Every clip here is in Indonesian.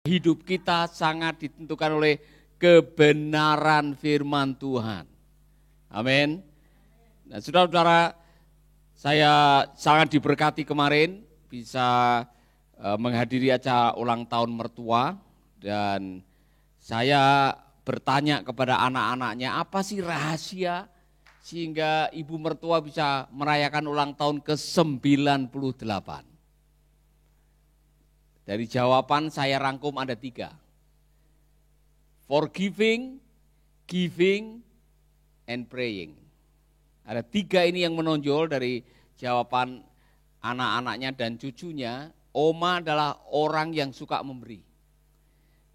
Hidup kita sangat ditentukan oleh kebenaran firman Tuhan. Amin. Nah, saudara-saudara, saya sangat diberkati kemarin bisa menghadiri acara ulang tahun mertua, dan saya bertanya kepada anak-anaknya, apa sih rahasia sehingga ibu mertua bisa merayakan ulang tahun ke-98? Dari jawaban saya rangkum ada 3. Forgiving, giving, and praying. Ada 3 ini yang menonjol dari jawaban anak-anaknya dan cucunya. Oma adalah orang yang suka memberi.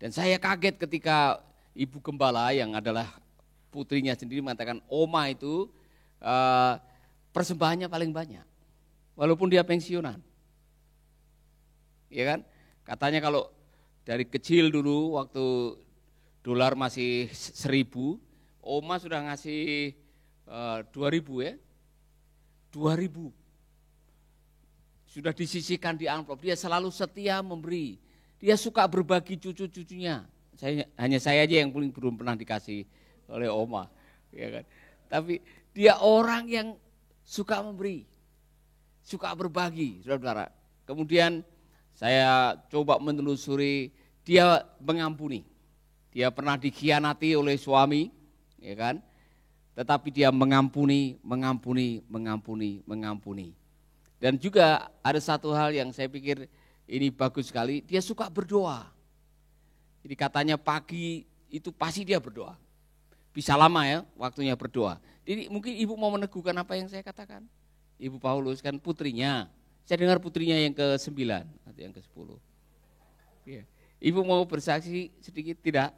Dan saya kaget ketika ibu gembala yang adalah putrinya sendiri mengatakan Oma itu persembahannya paling banyak. Walaupun dia pensiunan. Ya kan? Katanya kalau dari kecil dulu waktu dolar masih 1.000, Oma sudah ngasih 2.000 ya. 2.000. Sudah disisihkan di amplop. Dia selalu setia memberi. Dia suka berbagi cucu-cucunya. Hanya saya aja yang belum pernah dikasih oleh Oma, ya kan. Tapi dia orang yang suka memberi, suka berbagi, saudara-saudara. Kemudian saya coba menelusuri, dia mengampuni. Dia pernah dikhianati oleh suami, ya kan. Tetapi dia mengampuni. Dan juga ada satu hal yang saya pikir ini bagus sekali, dia suka berdoa. Jadi katanya pagi itu pasti dia berdoa. Bisa lama ya waktunya berdoa. Jadi mungkin ibu mau meneguhkan apa yang saya katakan. Ibu Paulus kan putrinya. Saya dengar putrinya yang ke-9 atau yang ke-10. Ya. Ibu mau bersaksi sedikit tidak?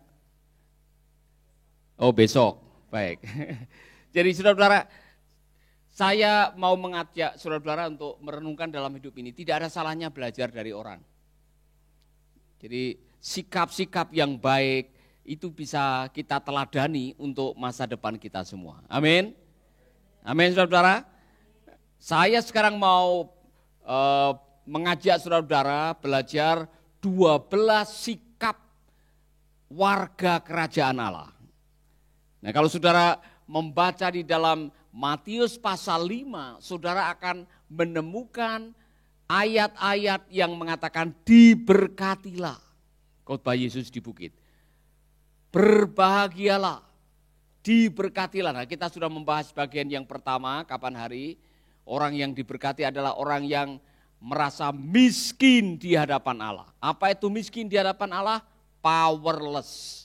Oh besok, baik. Jadi saudara-saudara, saya mau mengajak saudara-saudara untuk merenungkan dalam hidup ini. Tidak ada salahnya belajar dari orang. Jadi sikap-sikap yang baik itu bisa kita teladani untuk masa depan kita semua. Amin. Amin saudara-saudara. Saya sekarang mau mengajak saudara-saudara belajar 12 sikap warga kerajaan Allah. Nah, kalau saudara membaca di dalam Matius pasal 5, saudara akan menemukan ayat-ayat yang mengatakan diberkatilah. Khotbah Yesus di bukit. Berbahagialah, diberkatilah. Nah, kita sudah membahas bagian yang pertama, kapan hari. Orang yang diberkati adalah orang yang merasa miskin di hadapan Allah. Apa itu miskin di hadapan Allah? Powerless,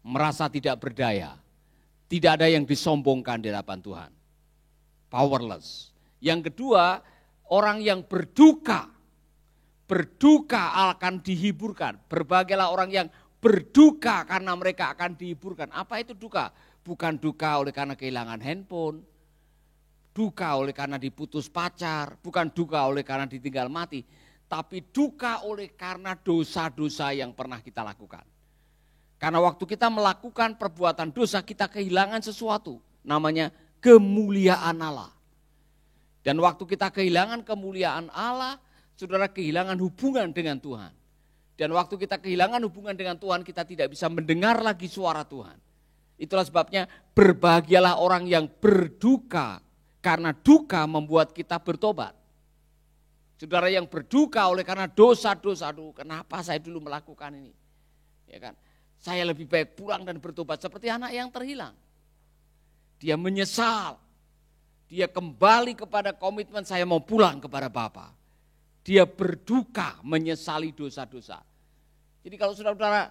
merasa tidak berdaya. Tidak ada yang disombongkan di hadapan Tuhan. Powerless. Yang kedua, orang yang berduka. Berduka akan dihiburkan. Berbahagialah orang yang berduka karena mereka akan dihiburkan. Apa itu duka? Bukan duka oleh karena kehilangan handphone. Duka oleh karena diputus pacar. Bukan duka oleh karena ditinggal mati. Tapi duka oleh karena dosa-dosa yang pernah kita lakukan. Karena waktu kita melakukan perbuatan dosa, kita kehilangan sesuatu. Namanya kemuliaan Allah. Dan waktu kita kehilangan kemuliaan Allah, saudara kehilangan hubungan dengan Tuhan. Dan waktu kita kehilangan hubungan dengan Tuhan, kita tidak bisa mendengar lagi suara Tuhan. Itulah sebabnya berbahagialah orang yang berduka, karena duka membuat kita bertobat. Saudara yang berduka oleh karena dosa-dosa, aduh kenapa saya dulu melakukan ini. Ya kan? Saya lebih baik pulang dan bertobat seperti anak yang terhilang. Dia menyesal. Dia kembali kepada komitmen saya mau pulang kepada Bapa. Dia berduka menyesali dosa-dosa. Jadi kalau saudara-saudara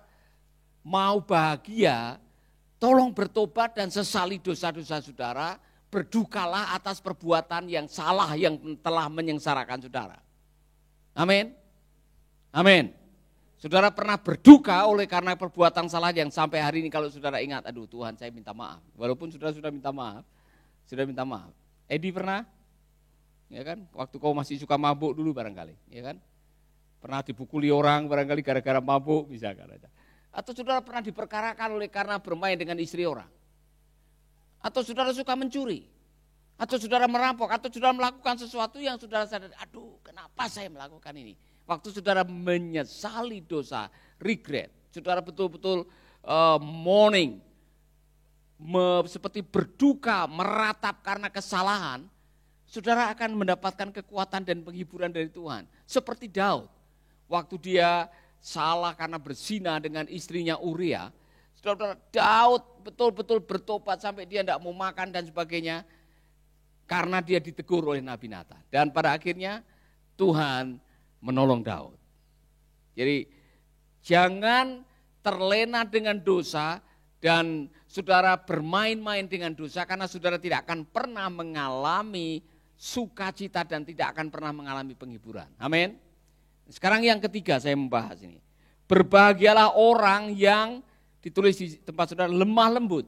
mau bahagia, tolong bertobat dan sesali dosa-dosa saudara. Berdukalah atas perbuatan yang salah yang telah menyengsarakan saudara. Amin. Amin. Saudara pernah berduka oleh karena perbuatan salah yang sampai hari ini kalau saudara ingat, aduh Tuhan saya minta maaf. Walaupun saudara sudah minta maaf, Edi pernah? Ya kan? Waktu kau masih suka mabuk dulu barangkali, ya kan? Pernah dipukuli orang barangkali gara-gara mabuk, misalkan aja. Atau saudara pernah diperkarakan oleh karena bermain dengan istri orang. Atau saudara suka mencuri. Atau saudara merampok, atau saudara melakukan sesuatu yang saudara sadar, aduh kenapa saya melakukan ini. Waktu saudara menyesali dosa, regret, saudara betul-betul mourning, seperti berduka, meratap karena kesalahan, saudara akan mendapatkan kekuatan dan penghiburan dari Tuhan. Seperti Daud, waktu dia salah karena berzina dengan istrinya Uria, saudara Daud betul-betul bertobat sampai dia tidak mau makan dan sebagainya, karena dia ditegur oleh Nabi Natan. Dan pada akhirnya Tuhan menolong Daud. Jadi jangan terlena dengan dosa dan saudara bermain-main dengan dosa, karena saudara tidak akan pernah mengalami sukacita dan tidak akan pernah mengalami penghiburan. Amin. Sekarang yang ketiga saya membahas ini. Berbahagialah orang yang ditulis di tempat saudara lemah lembut.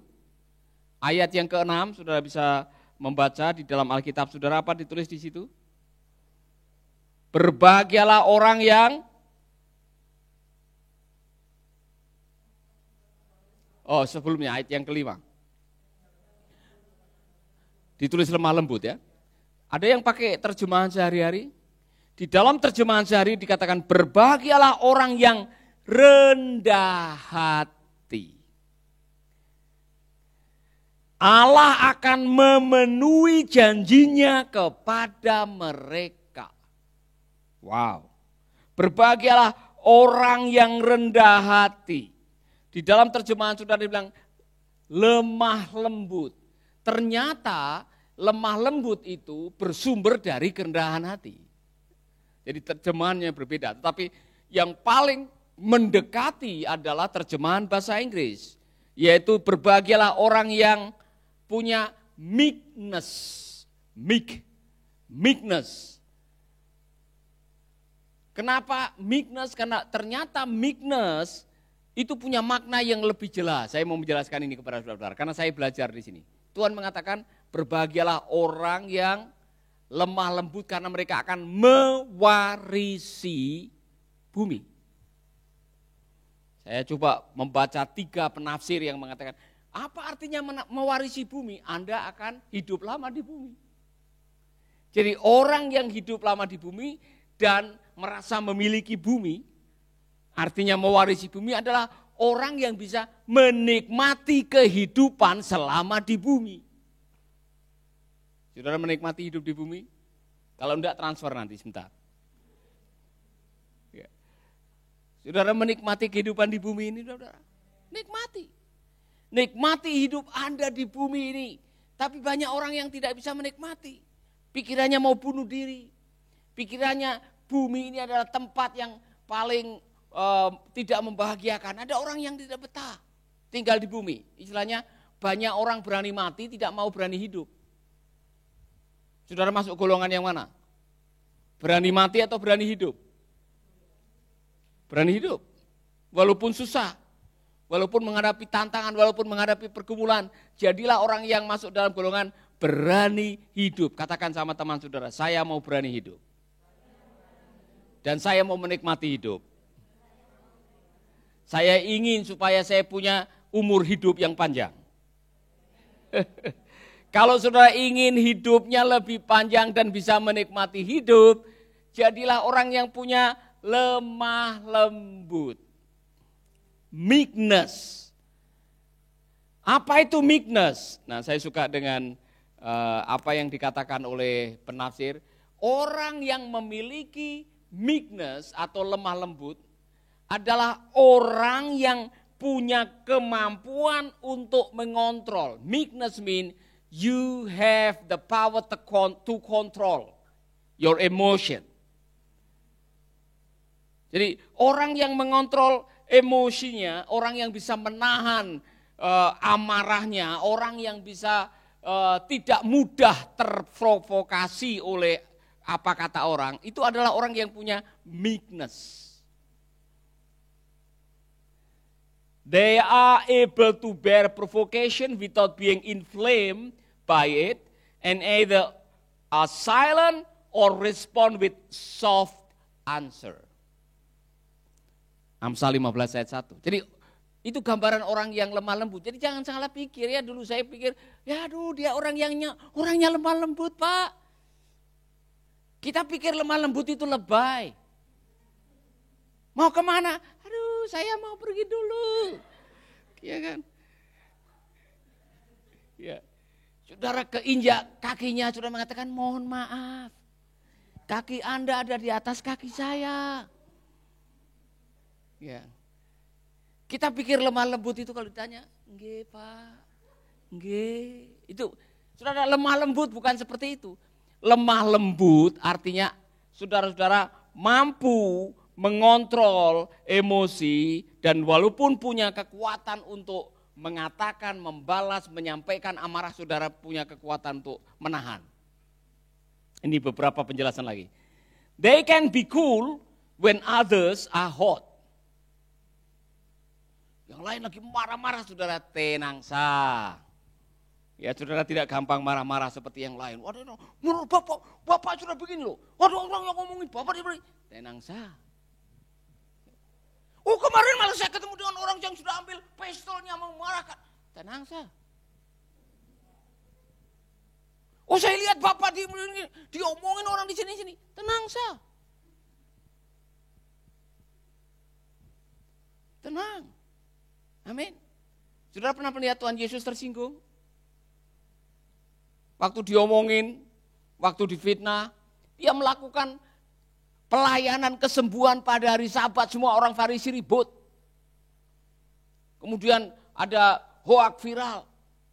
Ayat yang ke-6 saudara bisa membaca di dalam Alkitab saudara, apa ditulis di situ? Berbahagialah orang yang sebelumnya ayat yang ke-5. Ditulis lemah lembut ya. Ada yang pakai terjemahan sehari-hari? Di dalam terjemahan sehari dikatakan berbahagialah orang yang rendah hati. Allah akan memenuhi janjinya kepada mereka. Wow. Berbahagialah orang yang rendah hati. Di dalam terjemahan sudah dibilang lemah lembut. Ternyata lemah lembut itu bersumber dari kerendahan hati. Jadi terjemahannya berbeda, tetapi yang paling mendekati adalah terjemahan bahasa Inggris, yaitu berbahagialah orang yang punya meekness. Meekness. Kenapa meekness? Karena ternyata meekness itu punya makna yang lebih jelas. Saya mau menjelaskan ini kepada saudara-saudara, karena saya belajar di sini. Tuhan mengatakan berbahagialah orang yang lemah lembut karena mereka akan mewarisi bumi. Saya coba membaca 3 penafsir yang mengatakan, apa artinya mewarisi bumi? Anda akan hidup lama di bumi. Jadi orang yang hidup lama di bumi dan merasa memiliki bumi, artinya mewarisi bumi adalah orang yang bisa menikmati kehidupan selama di bumi. Saudara menikmati hidup di bumi? Kalau enggak transfer nanti sebentar. Ya. Saudara menikmati kehidupan di bumi ini, saudara? Nikmati. Nikmati hidup Anda di bumi ini. Tapi banyak orang yang tidak bisa menikmati. Pikirannya mau bunuh diri. Pikirannya bumi ini adalah tempat yang paling tidak membahagiakan. Ada orang yang tidak betah tinggal di bumi. Istilahnya banyak orang berani mati, tidak mau berani hidup. Saudara masuk golongan yang mana? Berani mati atau berani hidup? Berani hidup. Walaupun susah, walaupun menghadapi tantangan, walaupun menghadapi pergumulan, jadilah orang yang masuk dalam golongan berani hidup. Katakan sama teman saudara, saya mau berani hidup. Dan saya mau menikmati hidup. Saya ingin supaya saya punya umur hidup yang panjang. Kalau saudara ingin hidupnya lebih panjang dan bisa menikmati hidup, jadilah orang yang punya lemah lembut. Meekness. Apa itu meekness? Nah, saya suka dengan apa yang dikatakan oleh penafsir. Orang yang memiliki meekness atau lemah lembut adalah orang yang punya kemampuan untuk mengontrol. Meekness means you have the power to control your emotion. Jadi orang yang mengontrol emosinya, orang yang bisa menahan amarahnya, orang yang bisa tidak mudah terprovokasi oleh apa kata orang, itu adalah orang yang punya meekness. They are able to bear provocation without being inflamed by it, and either are silent or respond with soft answer. Amsal 15 ayat 1. Jadi itu gambaran orang yang lemah lembut. Jadi jangan salah pikir ya, dulu saya pikir, ya aduh dia orangnya lemah lembut Pak. Kita pikir lemah lembut itu lebay. Mau kemana? Aduh, saya mau pergi dulu. Iya kan? Ya. Saudara keinjak kakinya, saudara mengatakan mohon maaf. Kaki Anda ada di atas kaki saya. Ya. Kita pikir lemah lembut itu kalau ditanya, nggih Pak, nggih. Itu, saudara, lemah lembut bukan seperti itu. Lemah lembut artinya saudara-saudara mampu mengontrol emosi dan walaupun punya kekuatan untuk mengatakan, membalas, menyampaikan amarah, saudara punya kekuatan untuk menahan. Ini beberapa penjelasan lagi. They can be cool when others are hot. Yang lain lagi marah-marah, saudara, tenang sah. Ya, saudara tidak gampang marah-marah seperti yang lain. Waduh, menurut bapak sudah begini loh. Waduh, orang yang ngomongin bapak dia begini. Tenang sah. Oh, kemarin malah saya ketemu dengan orang yang sudah ambil pistolnya mau memarahkan. Tenang sah. Oh, saya lihat bapak diomongin orang di sini-sini. Tenang sah. Tenang. Amin. Saudara pernah melihat Tuhan Yesus tersinggung? Waktu diomongin, waktu difitnah, dia melakukan pelayanan kesembuhan pada hari Sabat, semua orang Farisi ribut. Kemudian ada hoak viral,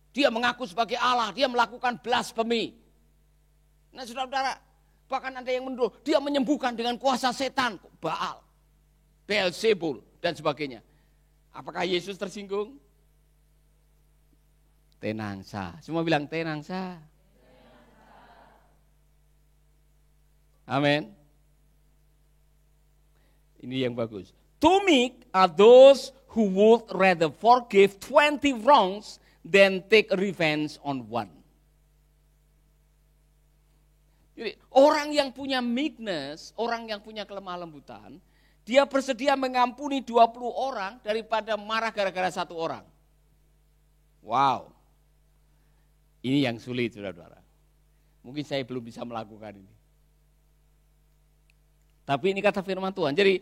dia mengaku sebagai Allah, dia melakukan blasfemi. Nah saudara-saudara, bahkan ada yang menuduh, dia menyembuhkan dengan kuasa setan, Baal, Beelzebul, dan sebagainya. Apakah Yesus tersinggung? Tenang sah, semua bilang tenang sah. Amin. Ini yang bagus. To meek are those who would rather forgive 20 wrongs than take revenge on one. Jadi orang yang punya meekness, orang yang punya kelemah lembutan, dia bersedia mengampuni 20 orang daripada marah gara-gara satu orang. Wow. Ini yang sulit, saudara-saudara. Mungkin saya belum bisa melakukan ini. Tapi ini kata firman Tuhan. Jadi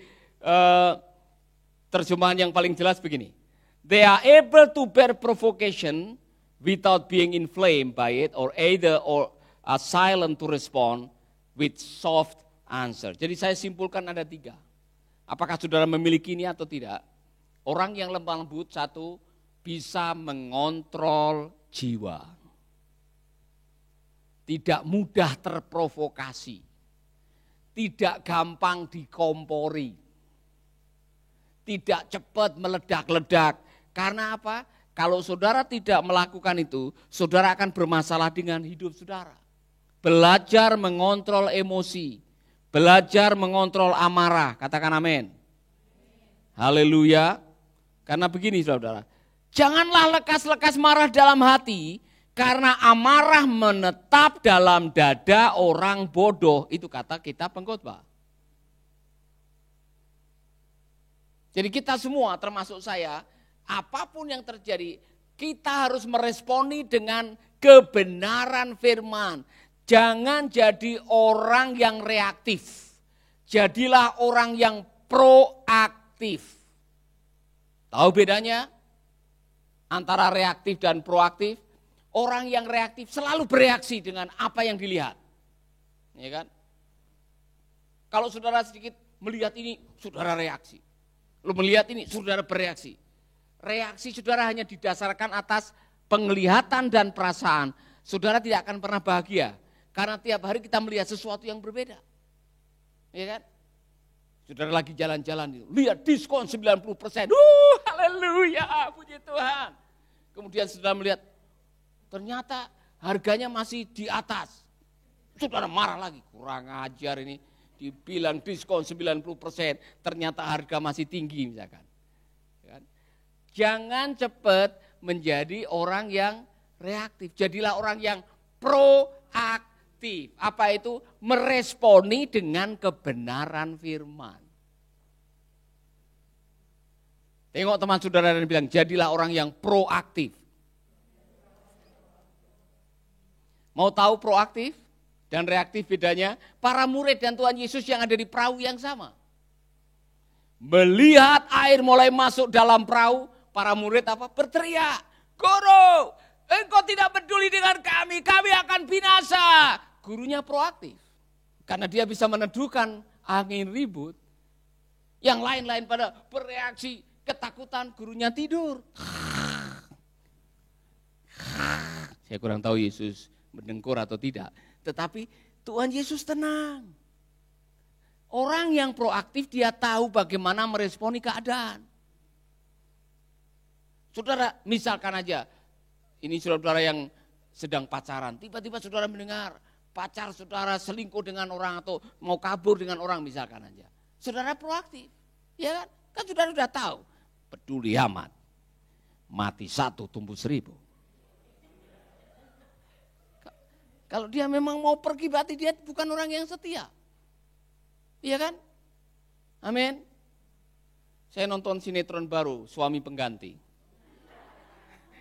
terjemahan yang paling jelas begini. They are able to bear provocation without being inflamed by it or are silent to respond with soft answer. Jadi saya simpulkan ada 3. Apakah saudara memiliki ini atau tidak? Orang yang lemah lembut, 1, bisa mengontrol jiwa. Tidak mudah terprovokasi. Tidak gampang dikompori. Tidak cepat meledak-ledak. Karena apa? Kalau saudara tidak melakukan itu, saudara akan bermasalah dengan hidup saudara. Belajar mengontrol emosi. Belajar mengontrol amarah. Katakan amin. Haleluya. Karena begini saudara. Janganlah lekas-lekas marah dalam hati. Karena amarah menetap dalam dada orang bodoh. Itu kata kitab Pengkhotbah. Jadi kita semua termasuk saya, apapun yang terjadi, kita harus meresponi dengan kebenaran firman. Jangan jadi orang yang reaktif. Jadilah orang yang proaktif. Tahu bedanya antara reaktif dan proaktif? Orang yang reaktif selalu bereaksi dengan apa yang dilihat. Ya kan? Kalau saudara sedikit melihat ini, saudara reaksi. Lalu melihat ini, saudara bereaksi. Reaksi saudara hanya didasarkan atas penglihatan dan perasaan. Saudara tidak akan pernah bahagia. Karena tiap hari kita melihat sesuatu yang berbeda. Ya kan? Saudara lagi jalan-jalan, lihat diskon 90%. Haleluya, puji Tuhan. Kemudian saudara melihat, ternyata harganya masih di atas. Saudara marah lagi, kurang ajar ini. Dibilang diskon 90%, ternyata harga masih tinggi misalkan. Jangan cepat menjadi orang yang reaktif. Jadilah orang yang proaktif. Apa itu? Meresponi dengan kebenaran firman. Tengok teman saudara dan bilang, jadilah orang yang proaktif. Mau tahu proaktif dan reaktif bedanya? Para murid dan Tuhan Yesus yang ada di perahu yang sama. Melihat air mulai masuk dalam perahu, para murid berteriak, "Guru, engkau tidak peduli dengan kami akan binasa." Gurunya proaktif, karena dia bisa meneduhkan angin ribut. Yang lain-lain pada bereaksi ketakutan, gurunya tidur. Saya kurang tahu Yesus mendengkur atau tidak, tetapi Tuhan Yesus tenang. Orang yang proaktif dia tahu bagaimana meresponi keadaan. Saudara, misalkan aja, ini saudara-saudara yang sedang pacaran, tiba-tiba saudara mendengar pacar saudara selingkuh dengan orang atau mau kabur dengan orang misalkan aja. Saudara proaktif, ya kan? Kan saudara sudah tahu, peduli amat, mati 1 tumbuh 1000. Kalau dia memang mau pergi berarti dia bukan orang yang setia. Iya kan? Amin. Saya nonton sinetron baru, Suami Pengganti.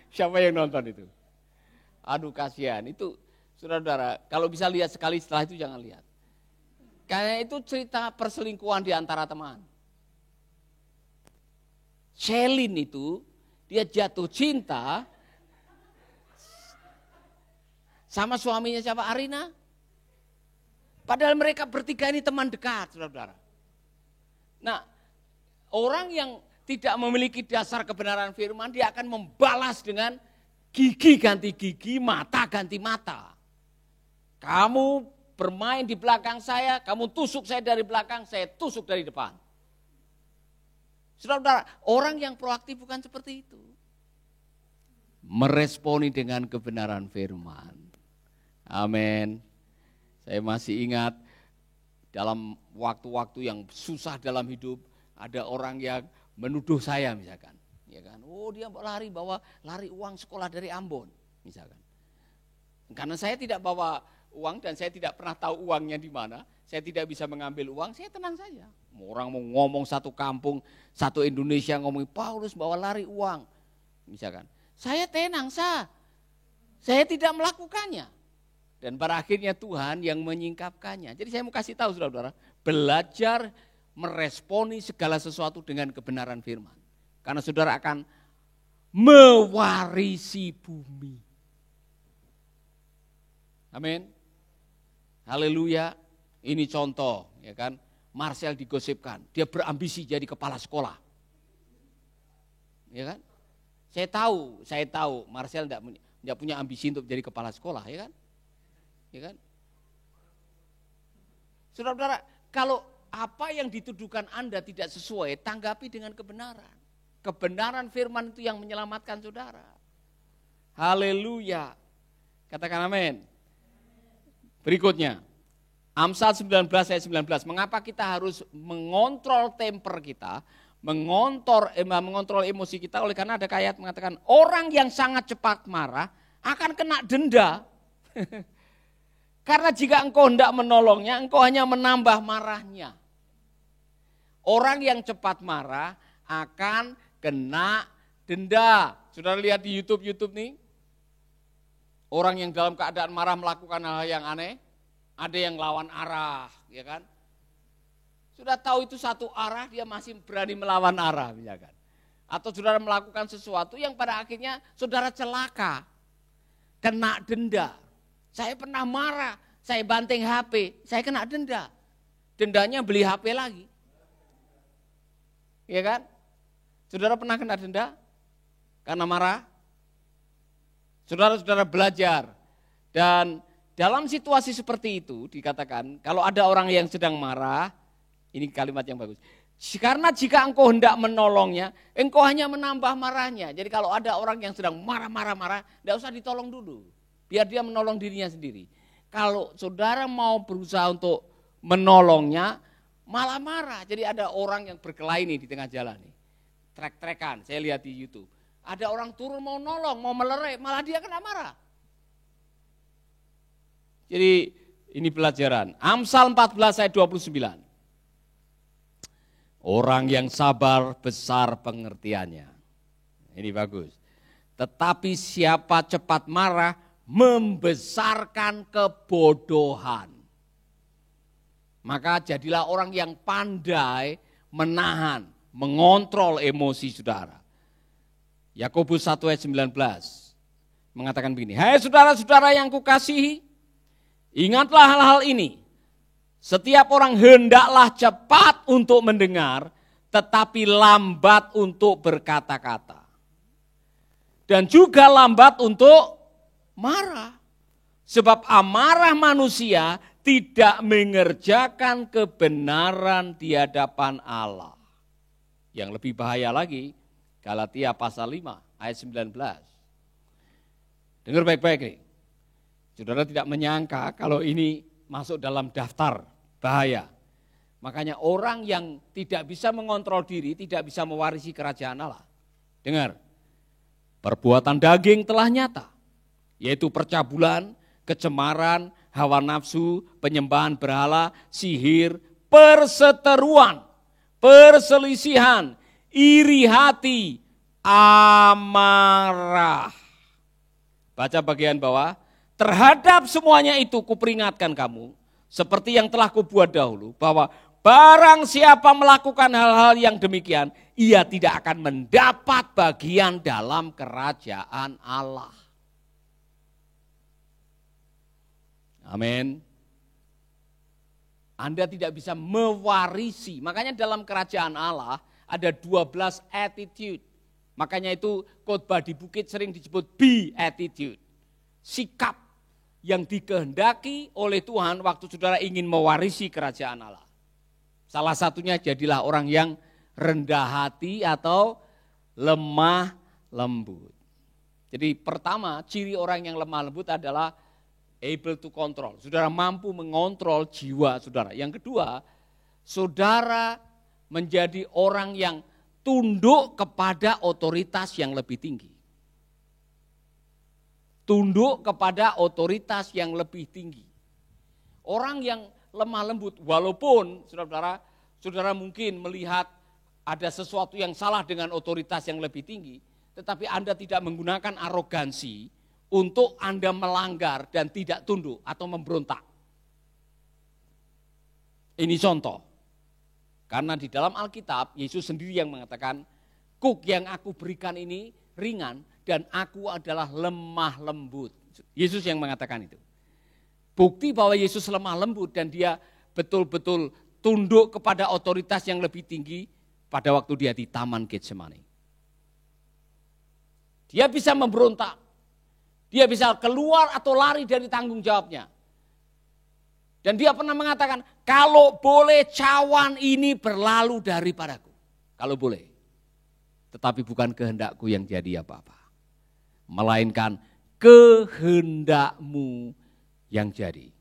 Siapa yang nonton itu? Aduh kasihan, itu saudara-saudara, kalau bisa lihat sekali setelah itu jangan lihat. Karena itu cerita perselingkuhan di antara teman. Celine itu, dia jatuh cinta sama suaminya siapa? Arina. Padahal mereka bertiga ini teman dekat, saudara-saudara. Nah, orang yang tidak memiliki dasar kebenaran firman, dia akan membalas dengan gigi ganti gigi, mata ganti mata. Kamu bermain di belakang saya, kamu tusuk saya dari belakang, saya tusuk dari depan. Saudara-saudara, orang yang proaktif bukan seperti itu. Meresponi dengan kebenaran firman. Amin. Saya masih ingat dalam waktu-waktu yang susah dalam hidup, ada orang yang menuduh saya misalkan, ya kan? Oh, dia lari uang sekolah dari Ambon misalkan. Karena saya tidak bawa uang dan saya tidak pernah tahu uangnya di mana, saya tidak bisa mengambil uang, saya tenang saja. Orang mau ngomong satu kampung, satu Indonesia ngomong Paulus bawa lari uang misalkan. Saya tenang, saya tidak melakukannya. Dan pada akhirnya Tuhan yang menyingkapkannya. Jadi saya mau kasih tahu saudara-saudara, belajar meresponi segala sesuatu dengan kebenaran firman. Karena saudara akan mewarisi bumi. Amin. Haleluya. Ini contoh, ya kan? Marcel digosipkan, dia berambisi jadi kepala sekolah. Ya kan? Saya tahu Marcel tidak punya ambisi untuk jadi kepala sekolah, ya kan? Ya kan? Saudara-saudara, kalau apa yang dituduhkan Anda tidak sesuai, tanggapi dengan kebenaran. Kebenaran firman itu yang menyelamatkan saudara. Haleluya. Katakan amin. Berikutnya, Amsal 19 ayat 19. Mengapa kita harus mengontrol temper kita, mengontrol emosi kita? Oleh karena ada ayat mengatakan, orang yang sangat cepat marah akan kena denda. Karena jika engkau hendak menolongnya, engkau hanya menambah marahnya. Orang yang cepat marah akan kena denda. Saudara lihat di YouTube nih, orang yang dalam keadaan marah melakukan hal yang aneh, ada yang lawan arah, ya kan? Sudah tahu itu satu arah, dia masih berani melawan arah, misalkan. Atau saudara melakukan sesuatu yang pada akhirnya saudara celaka, kena denda. Saya pernah marah, saya banting HP, saya kena denda. Dendanya beli HP lagi. Ya kan? Saudara pernah kena denda? Karena marah? Saudara-saudara belajar. Dan dalam situasi seperti itu dikatakan, kalau ada orang yang sedang marah, ini kalimat yang bagus. Karena jika engkau hendak menolongnya, engkau hanya menambah marahnya. Jadi kalau ada orang yang sedang marah, tidak usah ditolong dulu. Biar dia menolong dirinya sendiri. Kalau saudara mau berusaha untuk menolongnya, malah marah. Jadi ada orang yang berkelahi nih di tengah jalan nih. Trek-trekan, saya lihat di YouTube. Ada orang turun mau nolong, mau melerai, malah dia kena marah. Jadi ini pelajaran. Amsal 14 ayat 29. Orang yang sabar besar pengertiannya. Ini bagus. Tetapi siapa cepat marah membesarkan kebodohan. Maka jadilah orang yang pandai menahan. mengontrol emosi saudara. Yakobus 1 ayat 19 mengatakan begini, hai saudara-saudara yang kukasihi, ingatlah hal-hal ini. Setiap orang hendaklah cepat untuk mendengar, tetapi lambat untuk berkata-kata. Dan juga lambat untuk marah. Sebab amarah manusia tidak mengerjakan kebenaran di hadapan Allah. Yang lebih bahaya lagi, Galatia pasal 5 ayat 19. Dengar baik-baik nih. Saudara tidak menyangka kalau ini masuk dalam daftar bahaya. Makanya orang yang tidak bisa mengontrol diri tidak bisa mewarisi kerajaan Allah. Dengar, perbuatan daging telah nyata, yaitu percabulan, kecemaran, hawa nafsu, penyembahan berhala, sihir, perseteruan, perselisihan, iri hati, amarah. Baca bagian bawah, terhadap semuanya itu kuperingatkan kamu, seperti yang telah kubuat dahulu, bahwa barang siapa melakukan hal-hal yang demikian, ia tidak akan mendapat bagian dalam kerajaan Allah. Amin. Anda tidak bisa mewarisi, makanya dalam kerajaan Allah ada 12 attitude. Makanya itu khotbah di bukit sering disebut beatitude. Sikap yang dikehendaki oleh Tuhan waktu saudara ingin mewarisi kerajaan Allah. Salah satunya jadilah orang yang rendah hati atau lemah lembut. Jadi pertama ciri orang yang lemah lembut adalah able to control. Saudara mampu mengontrol jiwa saudara. Yang kedua, saudara menjadi orang yang tunduk kepada otoritas yang lebih tinggi. Tunduk kepada otoritas yang lebih tinggi. Orang yang lemah lembut, walaupun saudara mungkin melihat ada sesuatu yang salah dengan otoritas yang lebih tinggi, tetapi Anda tidak menggunakan arogansi untuk Anda melanggar dan tidak tunduk atau memberontak. Ini contoh. Karena di dalam Alkitab, Yesus sendiri yang mengatakan, kuk yang aku berikan ini ringan dan aku adalah lemah lembut. Yesus yang mengatakan itu. Bukti bahwa Yesus lemah lembut dan dia betul-betul tunduk kepada otoritas yang lebih tinggi pada waktu dia di Taman Getsemani. Dia bisa memberontak. Dia bisa keluar atau lari dari tanggung jawabnya. Dan dia pernah mengatakan, kalau boleh cawan ini berlalu daripadaku. Kalau boleh. Tetapi bukan kehendakku yang jadi apa-apa. Melainkan kehendakmu yang jadi.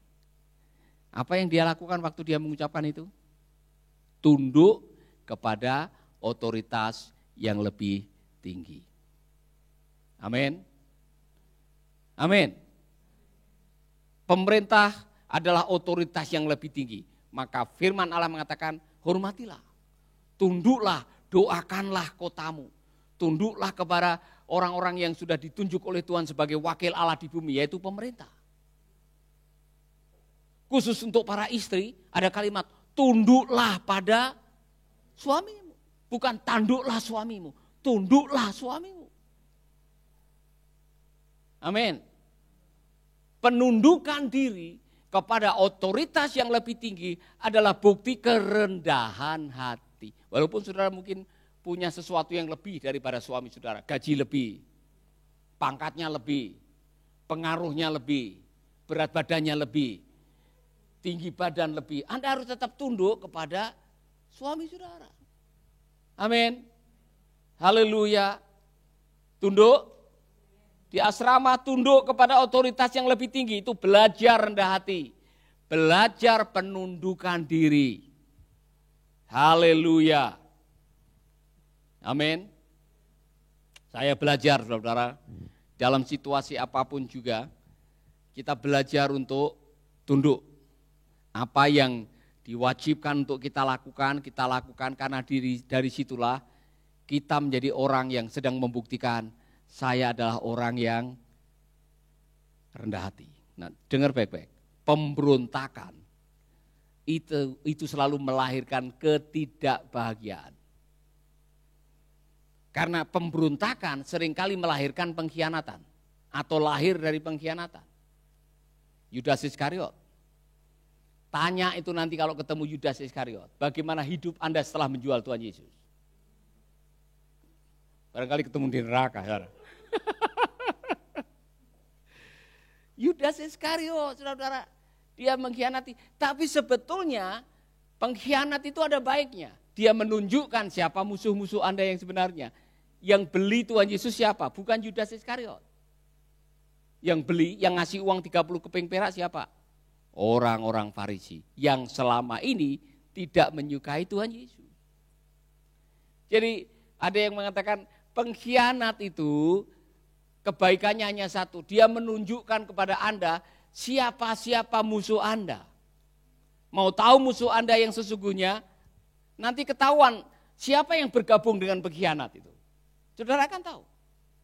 Apa yang dia lakukan waktu dia mengucapkan itu? Tunduk kepada otoritas yang lebih tinggi. Amin. Amin. Pemerintah adalah otoritas yang lebih tinggi. Maka firman Allah mengatakan, hormatilah, tunduklah, doakanlah kotamu. Tunduklah kepada orang-orang yang sudah ditunjuk oleh Tuhan sebagai wakil Allah di bumi, yaitu pemerintah. Khusus untuk para istri, ada kalimat, tunduklah pada suamimu. Bukan tanduklah suamimu, tunduklah suamimu. Amin. Penundukan diri kepada otoritas yang lebih tinggi adalah bukti kerendahan hati. Walaupun saudara mungkin punya sesuatu yang lebih daripada suami saudara, gaji lebih, pangkatnya lebih, pengaruhnya lebih, berat badannya lebih, tinggi badan lebih, Anda harus tetap tunduk kepada suami saudara. Amin. Haleluya. Tunduk. Di asrama tunduk kepada otoritas yang lebih tinggi, itu belajar rendah hati. Belajar penundukan diri. Haleluya. Amin. Saya belajar saudara, dalam situasi apapun juga, kita belajar untuk tunduk. Apa yang diwajibkan untuk kita lakukan karena dari situlah kita menjadi orang yang sedang membuktikan saya adalah orang yang rendah hati. Nah, dengar baik-baik. Pemberontakan itu selalu melahirkan ketidakbahagiaan. Karena pemberontakan seringkali melahirkan pengkhianatan atau lahir dari pengkhianatan. Yudas Iskariot. Tanya itu nanti kalau ketemu Yudas Iskariot, bagaimana hidup Anda setelah menjual Tuhan Yesus? Barangkali ketemu di neraka. Yudas Iskariot, saudara-saudara, dia mengkhianati. Tapi sebetulnya pengkhianat itu ada baiknya. Dia menunjukkan siapa musuh-musuh Anda yang sebenarnya. Yang beli Tuhan Yesus siapa? Bukan Yudas Iskariot. Yang beli, yang ngasih uang 30 keping perak siapa? Orang-orang Farisi yang selama ini tidak menyukai Tuhan Yesus. Jadi ada yang mengatakan pengkhianat itu kebaikannya hanya satu. Dia menunjukkan kepada Anda siapa-siapa musuh Anda. Mau tahu musuh Anda yang sesungguhnya? Nanti ketahuan siapa yang bergabung dengan pengkhianat itu. Saudara kan tahu.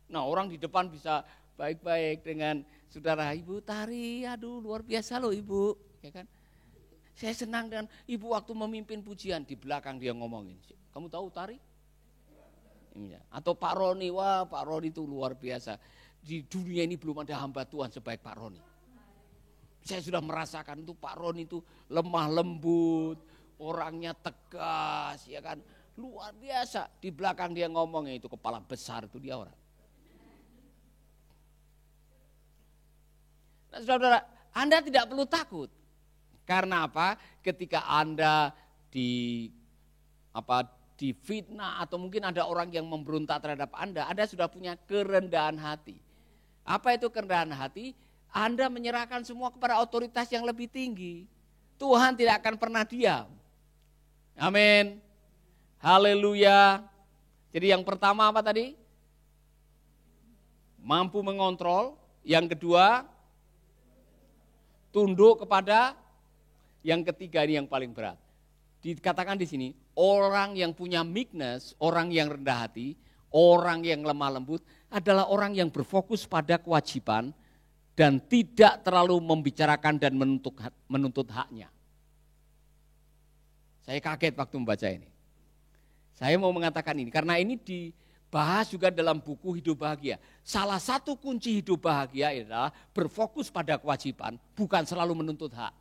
Nah, orang di depan bisa baik-baik dengan saudara, Ibu Tari, aduh luar biasa loh Ibu, ya kan? Saya senang dengan Ibu waktu memimpin pujian, di belakang dia ngomongin, kamu tahu Tari? Atau Pak Roni, wah Pak Roni itu luar biasa. Di dunia ini belum ada hamba Tuhan sebaik Pak Roni. Saya sudah merasakan itu Pak Roni itu lemah lembut, orangnya tegas, ya kan? Luar biasa. Di belakang dia ngomongnya itu kepala besar itu dia orang. Nah, saudara, Anda tidak perlu takut. Karena apa? Ketika Anda difitnah atau mungkin ada orang yang memberontak terhadap Anda sudah punya kerendahan hati. Apa itu kerendahan hati? Anda menyerahkan semua kepada otoritas yang lebih tinggi. Tuhan tidak akan pernah diam. Amin. Haleluya. Jadi yang pertama apa tadi? Mampu mengontrol. Yang kedua, tunduk kepada. Yang ketiga ini yang paling berat. Dikatakan di sini, orang yang punya meekness, orang yang rendah hati, orang yang lemah lembut adalah orang yang berfokus pada kewajiban dan tidak terlalu membicarakan dan menuntut haknya. Saya kaget waktu membaca ini. Saya mau mengatakan ini, karena ini dibahas juga dalam buku Hidup Bahagia. Salah satu kunci hidup bahagia adalah berfokus pada kewajiban, bukan selalu menuntut hak.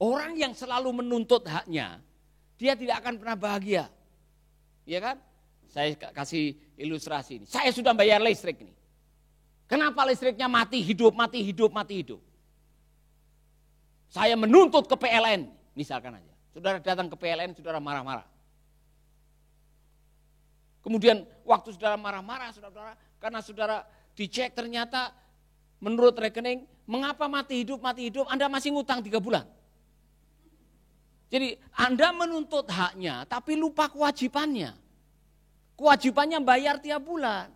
Orang yang selalu menuntut haknya, dia tidak akan pernah bahagia. Iya kan? Saya kasih ilustrasi ini. Saya sudah bayar listrik ini. Kenapa listriknya mati hidup, mati hidup, mati hidup? Saya menuntut ke PLN, misalkan aja. Saudara datang ke PLN, saudara marah-marah. Kemudian waktu saudara marah-marah, saudara, karena saudara dicek ternyata menurut rekening, mengapa mati hidup, Anda masih ngutang 3 bulan. Jadi Anda menuntut haknya, tapi lupa kewajibannya. Kewajibannya bayar tiap bulan.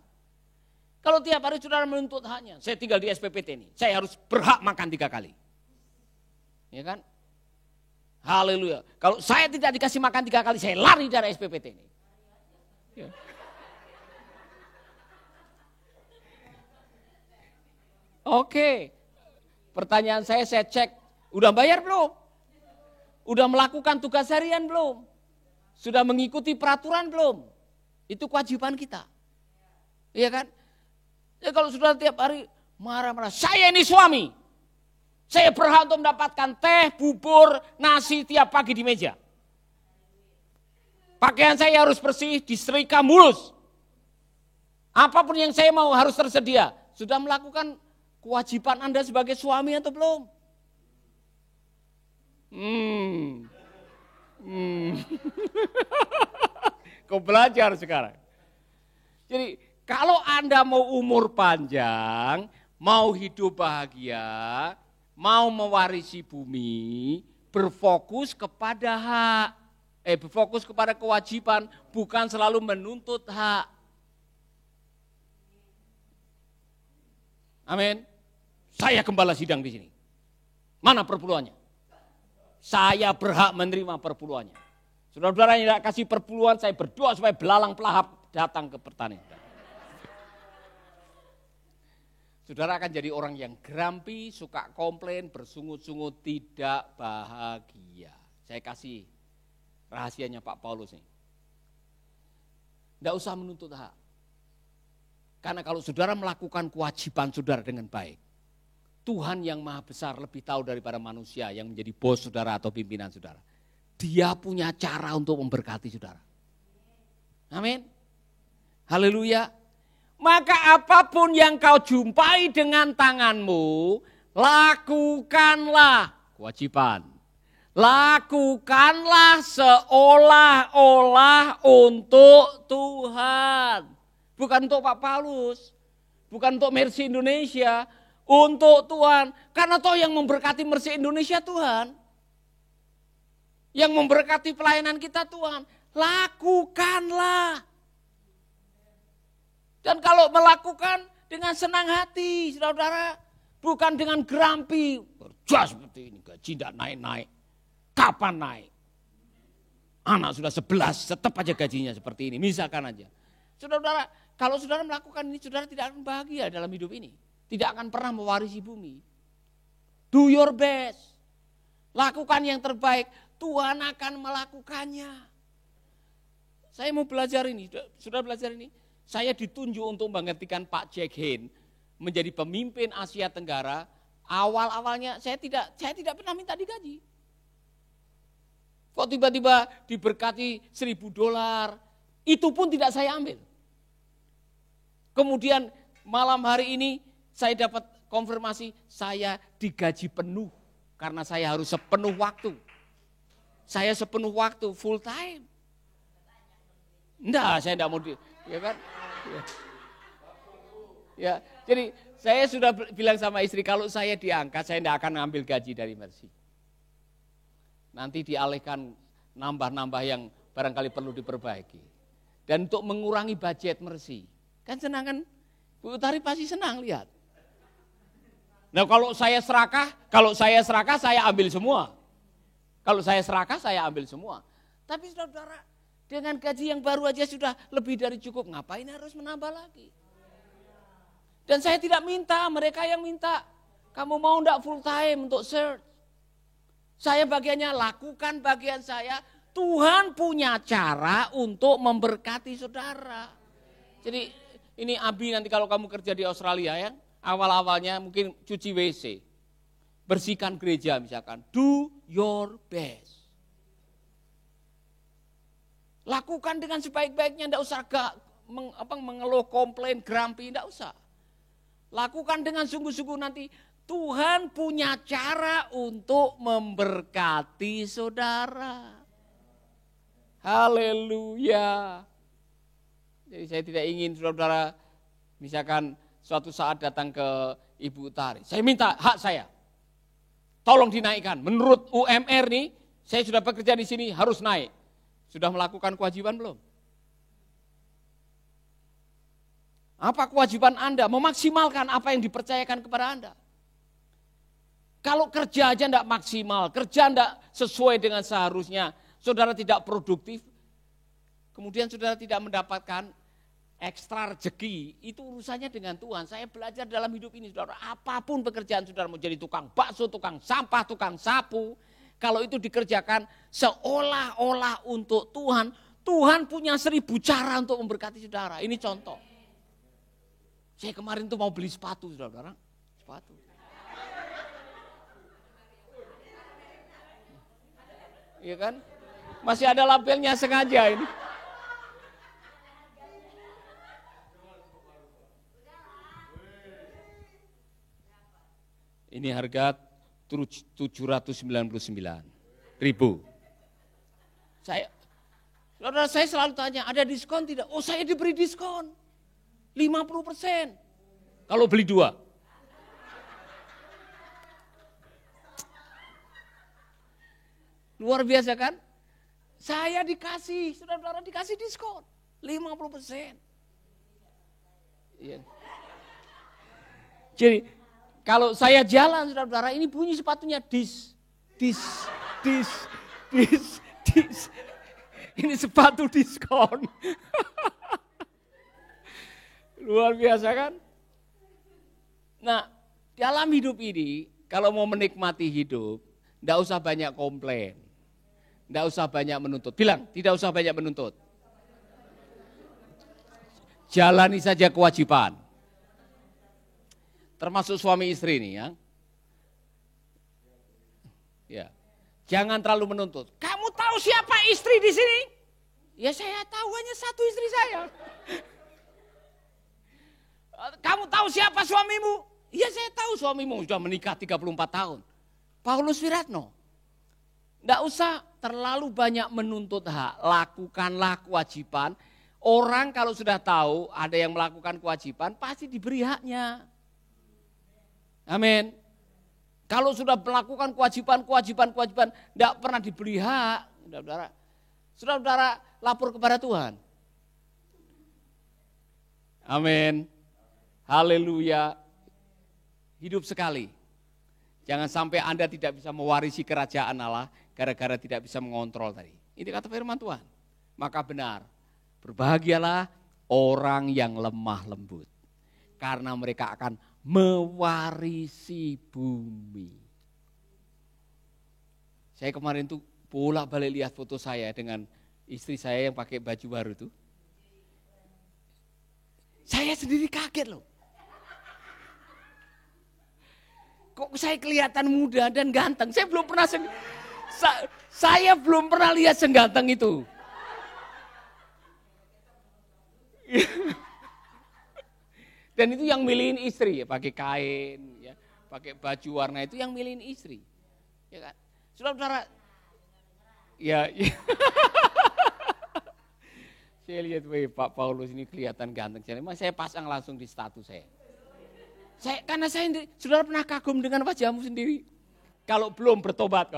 Kalau tiap hari saudara menuntut haknya, saya tinggal di SPPT ini, saya harus berhak makan 3 kali. Ya kan? Haleluya. Kalau saya tidak dikasih makan 3 kali, saya lari dari SPPT ini. Ya. Oke. Pertanyaan saya cek, udah bayar belum? Udah melakukan tugas harian belum? Sudah mengikuti peraturan belum? Itu kewajiban kita. Iya kan? Ya kalau sudah tiap hari marah-marah, saya ini suami. Saya berhak untuk mendapatkan teh, bubur, nasi tiap pagi di meja. Pakaian saya harus bersih, disetrika mulus. Apapun yang saya mau harus tersedia. Sudah melakukan kewajiban Anda sebagai suami atau belum? Kau belajar sekarang. Jadi kalau Anda mau umur panjang, mau hidup bahagia, mau mewarisi bumi, berfokus kepada hak, berfokus kepada kewajiban, bukan selalu menuntut hak. Amin. Saya gembala sidang di sini. Mana perpuluhannya? Saya berhak menerima perpuluhannya. Saudara-saudara yang tidak kasih perpuluhan, saya berdoa supaya belalang pelahap datang ke pertanian. Saudara akan jadi orang yang grumpy, suka komplain, bersungut-sungut, tidak bahagia. Saya kasih rahasianya Pak Paulus ini. Tidak usah menuntut hak. Karena kalau saudara melakukan kewajiban saudara dengan baik, Tuhan yang maha besar lebih tahu daripada manusia yang menjadi bos saudara atau pimpinan saudara. Dia punya cara untuk memberkati saudara. Amin. Haleluya. Maka apapun yang kau jumpai dengan tanganmu, lakukanlah. Kewajiban. Lakukanlah seolah-olah untuk Tuhan. Bukan untuk Pak Paulus, bukan untuk Mercy Indonesia, untuk Tuhan. Karena toh yang memberkati Mercy Indonesia Tuhan. Yang memberkati pelayanan kita Tuhan. Lakukanlah. Dan kalau melakukan dengan senang hati, saudara-saudara, bukan dengan gerampi. Kerja seperti ini, gaji tidak naik-naik. Kapan naik? Anak sudah 11, tetap aja gajinya seperti ini. Misalkan aja. Saudara-saudara, kalau saudara melakukan ini, saudara tidak akan bahagia dalam hidup ini. Tidak akan pernah mewarisi bumi. Do your best. Lakukan yang terbaik. Tuhan akan melakukannya. Saya mau belajar ini. Sudah belajar ini? Saya ditunjuk untuk menggantikan Pak Jack Hen menjadi pemimpin Asia Tenggara. Awal-awalnya saya tidak pernah minta digaji. Kok tiba-tiba diberkati $1.000, itu pun tidak saya ambil. Kemudian malam hari ini saya dapat konfirmasi saya digaji penuh karena saya harus sepenuh waktu. Saya sepenuh waktu, full time. Enggak, saya enggak mau ya kan? Ya, jadi saya sudah bilang sama istri kalau saya diangkat saya enggak akan ngambil gaji dari Mercy. Nanti dialihkan nambah-nambah yang barangkali perlu diperbaiki. Dan untuk mengurangi budget Mercy. Kan senang kan? Bu Utari pasti senang lihat. Nah kalau saya serakah saya ambil semua. Kalau saya serakah saya ambil semua. Tapi saudara, dengan gaji yang baru aja sudah lebih dari cukup. Ngapain harus menambah lagi? Dan saya tidak minta, mereka yang minta. Kamu mau enggak full time untuk search? Saya bagiannya lakukan bagian saya. Tuhan punya cara untuk memberkati saudara. Jadi ini Abi nanti kalau kamu kerja di Australia ya, awal-awalnya mungkin cuci WC, bersihkan gereja misalkan, do your best. Lakukan dengan sebaik-baiknya, enggak usah mengeluh, komplain, grumpy, enggak usah. Lakukan dengan sungguh-sungguh nanti Tuhan punya cara untuk memberkati saudara. Haleluya. Jadi saya tidak ingin saudara misalkan suatu saat datang ke Ibu Utari. Saya minta hak saya. Tolong dinaikkan. Menurut UMR nih, saya sudah bekerja di sini harus naik. Sudah melakukan kewajiban belum? Apa kewajiban Anda? Memaksimalkan apa yang dipercayakan kepada Anda. Kalau kerja aja enggak maksimal, kerja enggak sesuai dengan seharusnya, saudara tidak produktif, kemudian saudara tidak mendapatkan ekstra rezeki, itu urusannya dengan Tuhan. Saya belajar dalam hidup ini, saudara, apapun pekerjaan saudara, mau jadi tukang bakso, tukang sampah, tukang sapu, kalau itu dikerjakan seolah-olah untuk Tuhan, Tuhan punya 1000 cara untuk memberkati saudara. Ini contoh. Saya kemarin tuh mau beli sepatu, saudara, sepatu. Iya kan? Masih ada labelnya sengaja ini. Ini harga 799.000. Saudara saya selalu tanya, ada diskon tidak? Oh saya diberi diskon 50%. Kalau beli 2. Luar biasa kan? Saya dikasih, saudara-saudara dikasih diskon 50%. Iya. Jadi kalau saya jalan, saudara-saudara, ini bunyi sepatunya dis. Ini sepatu diskon. Luar biasa kan? Nah, dalam hidup ini, kalau mau menikmati hidup, enggak usah banyak komplain. Tidak usah banyak menuntut. Bilang, tidak usah banyak menuntut. Jalani saja kewajiban. Termasuk suami istri ini ya. Ya. Jangan terlalu menuntut. Kamu tahu siapa istri di sini? Ya saya tahu, hanya satu istri saya. Kamu tahu siapa suamimu? Ya saya tahu suamimu sudah menikah 34 tahun. Paulus Wiratno. Tidak usah terlalu banyak menuntut hak, lakukanlah kewajiban. Orang kalau sudah tahu ada yang melakukan kewajiban, pasti diberi haknya. Amin. Kalau sudah melakukan kewajiban, tidak pernah diberi hak. Saudara-saudara lapor kepada Tuhan. Amin. Haleluya. Hidup sekali. Jangan sampai Anda tidak bisa mewarisi kerajaan Allah gara-gara tidak bisa mengontrol tadi. Ini kata firman Tuhan. Maka benar, berbahagialah orang yang lemah lembut. Karena mereka akan mewarisi bumi. Saya kemarin tuh bolak-balik lihat foto saya dengan istri saya yang pakai baju baru tuh. Saya sendiri kaget loh. Kok saya kelihatan muda dan ganteng? Saya belum pernah saya belum pernah lihat seganteng itu. Dan itu yang milihin istri ya, pakai kain, ya, pakai baju warna itu yang milihin istri. Ya kan? Saudara-saudara, ya. Saya lihat, Pak Paulus ini kelihatan ganteng. Saya pasang langsung di status saya. Karena saya saudara pernah kagum dengan wajahmu sendiri. Kalau belum bertobat.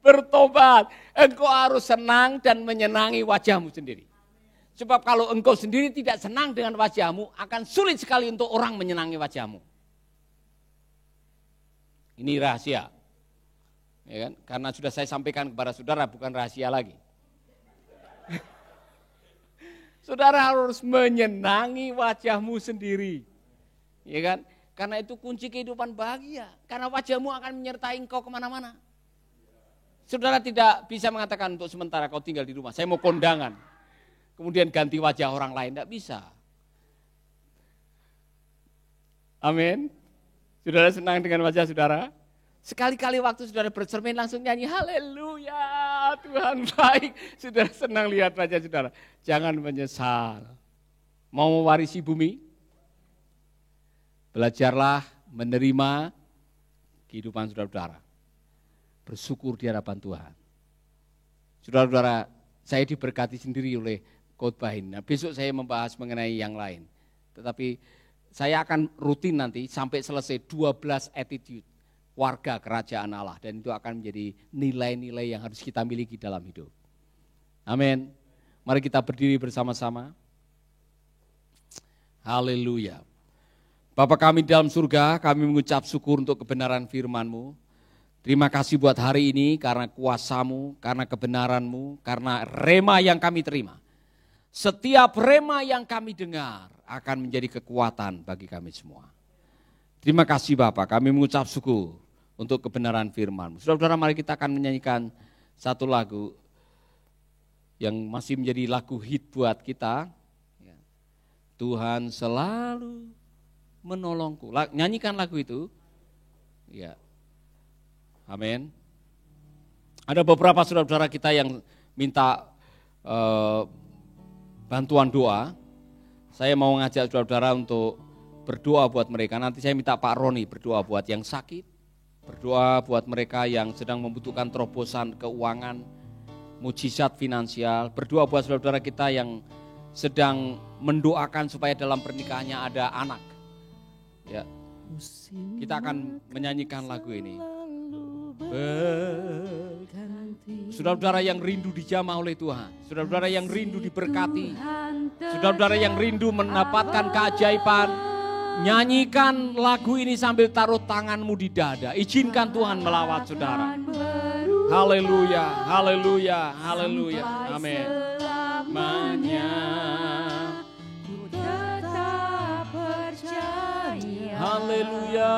Bertobat. Engkau harus senang dan menyenangi wajahmu sendiri. Sebab kalau engkau sendiri tidak senang dengan wajahmu, akan sulit sekali untuk orang menyenangi wajahmu. Ini rahasia. Ya kan? Karena sudah saya sampaikan kepada saudara, bukan rahasia lagi. Saudara harus menyenangi wajahmu sendiri. Ya kan? Karena itu kunci kehidupan bahagia. Karena wajahmu akan menyertai engkau kemana-mana. Saudara tidak bisa mengatakan untuk sementara kau tinggal di rumah, saya mau kondangan. Kemudian ganti wajah orang lain, tidak bisa. Amin. Saudara senang dengan wajah saudara? Sekali-kali waktu saudara bercermin langsung nyanyi haleluya, Tuhan baik. Saudara senang lihat wajah saudara. Jangan menyesal. Mau mewarisi bumi? Belajarlah menerima kehidupan saudara-saudara. Bersyukur di hadapan Tuhan. Saudara-saudara, saya diberkati sendiri oleh khotbah ini. Nah, besok saya membahas mengenai yang lain. Tetapi saya akan rutin nanti sampai selesai 12 attitude warga kerajaan Allah. Dan itu akan menjadi nilai-nilai yang harus kita miliki dalam hidup. Amin. Mari kita berdiri bersama-sama. Haleluya. Bapa kami dalam surga, kami mengucap syukur untuk kebenaran firman-Mu. Terima kasih buat hari ini karena kuasa-Mu, karena kebenaran-Mu, karena rema yang kami terima. Setiap rema yang kami dengar akan menjadi kekuatan bagi kami semua. Terima kasih Bapak, kami mengucap syukur untuk kebenaran firman-Mu. Saudara-saudara, mari kita akan menyanyikan satu lagu yang masih menjadi lagu hit buat kita. Tuhan selalu menolongku. Nyanyikan lagu itu. Ya. Amin. Ada beberapa saudara-saudara kita yang minta bantuan doa. Saya mau ngajak saudara-saudara untuk berdoa buat mereka. Nanti saya minta Pak Roni berdoa buat yang sakit. Berdoa buat mereka yang sedang membutuhkan terobosan keuangan, mujizat finansial. Berdoa buat saudara-saudara kita yang sedang mendoakan supaya dalam pernikahannya ada anak. Ya. Kita akan menyanyikan lagu ini. Saudara-saudara yang rindu dijamah oleh Tuhan, saudara-saudara yang rindu diberkati, saudara-saudara yang rindu mendapatkan keajaiban, nyanyikan lagu ini sambil taruh tanganmu di dada. Izinkan Tuhan melawat saudara. Haleluya, haleluya, haleluya. Amin. Ku tetap percaya. Haleluya.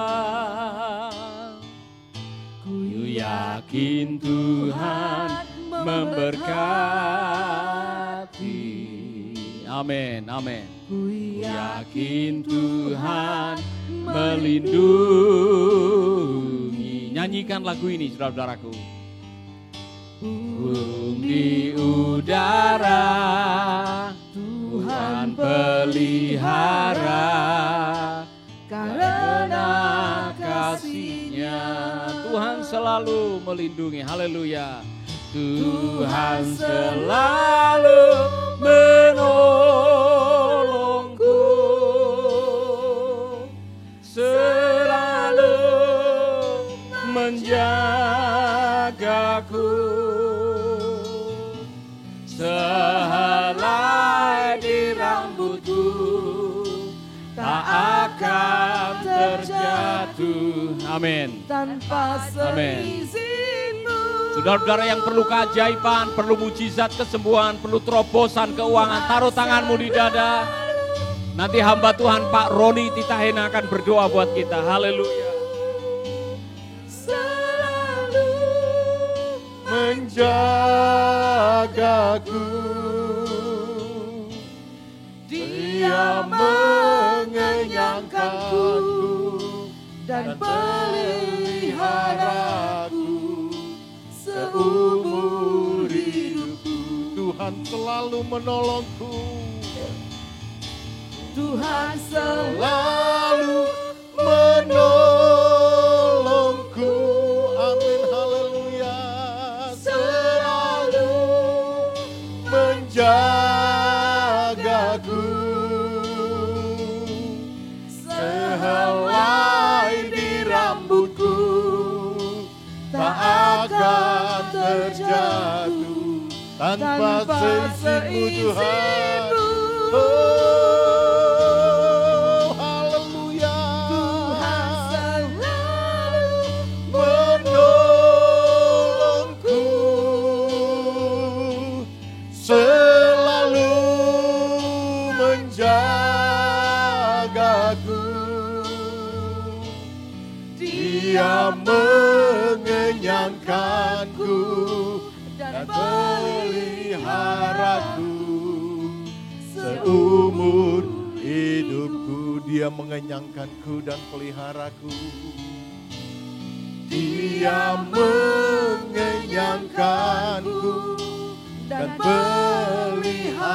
yakin Tuhan memberkati. Amin, amin. Ku yakin Tuhan melindungi. Nyanyikan lagu ini, saudara-saudaraku. Burung di udara Tuhan pelihara, karena kasih-Nya Tuhan selalu melindungi. Haleluya. Tuhan selalu menolongku, selalu menjagaku, sehelai di rambutku tak akan terjatuh. Amin. Tanpa seizin. Saudara-saudara yang perlu keajaiban, perlu mujizat kesembuhan, perlu terobosan keuangan, taruh tanganmu di dada. Nanti hamba Tuhan Pak Roni Titahena akan berdoa buat kita. Haleluya. Selalu menjagaku, Dia mengenyangkanku dan peliharaku seumur hidupku. Tuhan selalu menolongku, Tuhan selalu menolongku. Amin, haleluya. Selalu menjagaku, sehelai di rambutku tak akan terjatuh tanpa seizin-Mu Tuhan. Oh, haleluya. Tuhan selalu menolongku, selalu menjagaku, Dia mengenyangkanku dan peliharaku seumur hidupku. Dia mengenyangkanku dan peliharaku. Dia mengenyangkanku dan peliharaku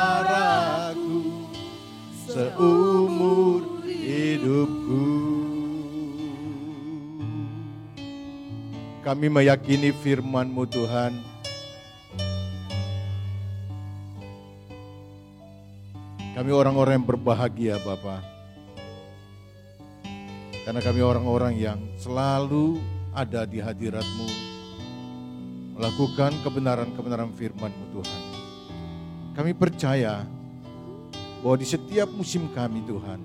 seumur hidupku. Kami meyakini firman-Mu Tuhan. Kami orang-orang yang berbahagia Bapa. Karena kami orang-orang yang selalu ada di hadirat-Mu, melakukan kebenaran-kebenaran firman-Mu Tuhan. Kami percaya bahwa di setiap musim kami Tuhan,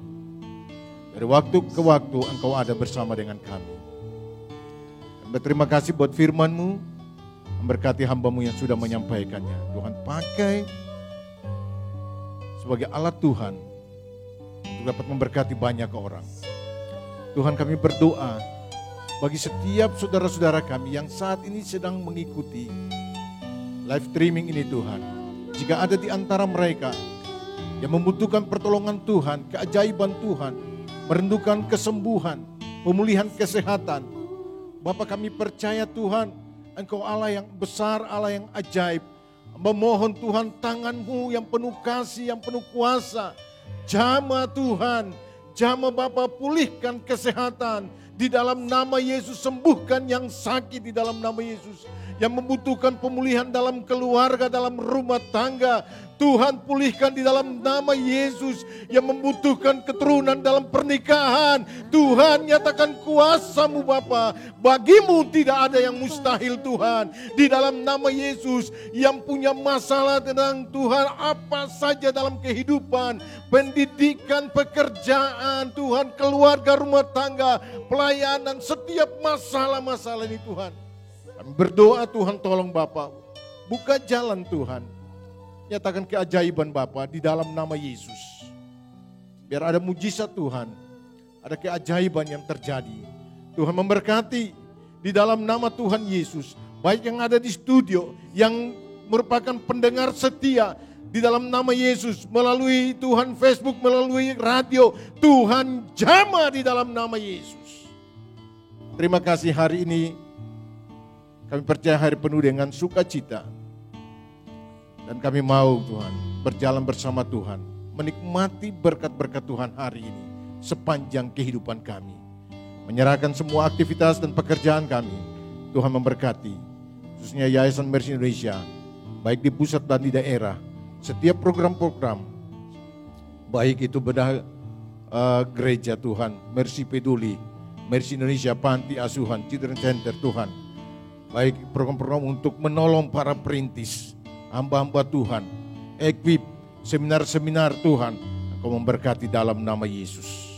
dari waktu ke waktu Engkau ada bersama dengan kami. Kami berterima kasih buat firman-Mu, memberkati hamba-Mu yang sudah menyampaikannya. Tuhan pakai sebagai alat Tuhan untuk dapat memberkati banyak orang. Tuhan, kami berdoa bagi setiap saudara-saudara kami yang saat ini sedang mengikuti live streaming ini Tuhan. Jika ada di antara mereka yang membutuhkan pertolongan Tuhan, keajaiban Tuhan, merindukan kesembuhan, pemulihan kesehatan, Bapa kami percaya Tuhan, Engkau Allah yang besar, Allah yang ajaib. Memohon Tuhan tangan-Mu yang penuh kasih, yang penuh kuasa. Jamah Tuhan, jamah Bapa, pulihkan kesehatan di dalam nama Yesus, sembuhkan yang sakit di dalam nama Yesus. Yang membutuhkan pemulihan dalam keluarga, dalam rumah tangga, Tuhan pulihkan di dalam nama Yesus. Yang membutuhkan keturunan dalam pernikahan, Tuhan nyatakan kuasa-Mu Bapa. Bagi-Mu tidak ada yang mustahil Tuhan. Di dalam nama Yesus, yang punya masalah tentang Tuhan apa saja dalam kehidupan, pendidikan, pekerjaan Tuhan, keluarga, rumah tangga, pelayanan, setiap masalah-masalah ini Tuhan. Kami berdoa Tuhan, tolong Bapa, buka jalan Tuhan. Nyatakan keajaiban Bapa di dalam nama Yesus. Biar ada mujizat Tuhan, ada keajaiban yang terjadi. Tuhan memberkati di dalam nama Tuhan Yesus. Baik yang ada di studio, yang merupakan pendengar setia, di dalam nama Yesus, melalui Tuhan Facebook, melalui radio, Tuhan jamah di dalam nama Yesus. Terima kasih hari ini, kami percaya hari penuh dengan sukacita. Dan kami mau Tuhan, berjalan bersama Tuhan, menikmati berkat-berkat Tuhan hari ini, sepanjang kehidupan kami. Menyerahkan semua aktivitas dan pekerjaan kami, Tuhan memberkati, khususnya Yayasan Mercy Indonesia, baik di pusat dan di daerah, setiap program-program, baik itu bedah gereja Tuhan, Mercy Peduli, Mercy Indonesia, Panti Asuhan, Children Center Tuhan, baik program-program untuk menolong para perintis, hamba-hamba Tuhan, equip, seminar-seminar Tuhan, Engkau memberkati dalam nama Yesus.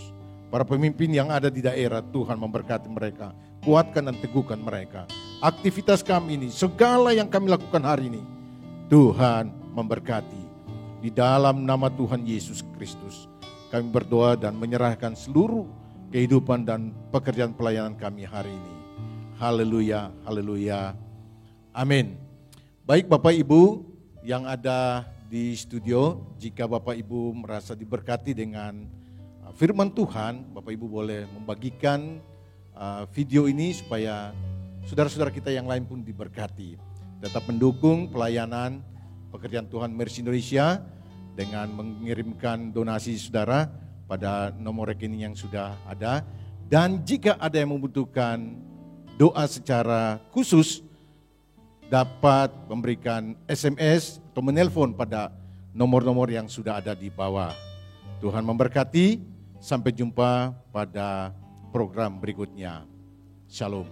Para pemimpin yang ada di daerah, Tuhan memberkati mereka, kuatkan dan teguhkan mereka. Aktivitas kami ini, segala yang kami lakukan hari ini, Tuhan memberkati. Di dalam nama Tuhan Yesus Kristus, kami berdoa dan menyerahkan seluruh kehidupan dan pekerjaan pelayanan kami hari ini. Haleluya, haleluya, amin. Baik Bapak Ibu yang ada di studio, jika Bapak Ibu merasa diberkati dengan firman Tuhan, Bapak Ibu boleh membagikan video ini supaya saudara-saudara kita yang lain pun diberkati. Tetap mendukung pelayanan pekerjaan Tuhan Mercy Indonesia dengan mengirimkan donasi saudara pada nomor rekening yang sudah ada. Dan jika ada yang membutuhkan doa secara khusus, dapat memberikan SMS atau menelpon pada nomor-nomor yang sudah ada di bawah. Tuhan memberkati. Sampai jumpa pada program berikutnya. Shalom.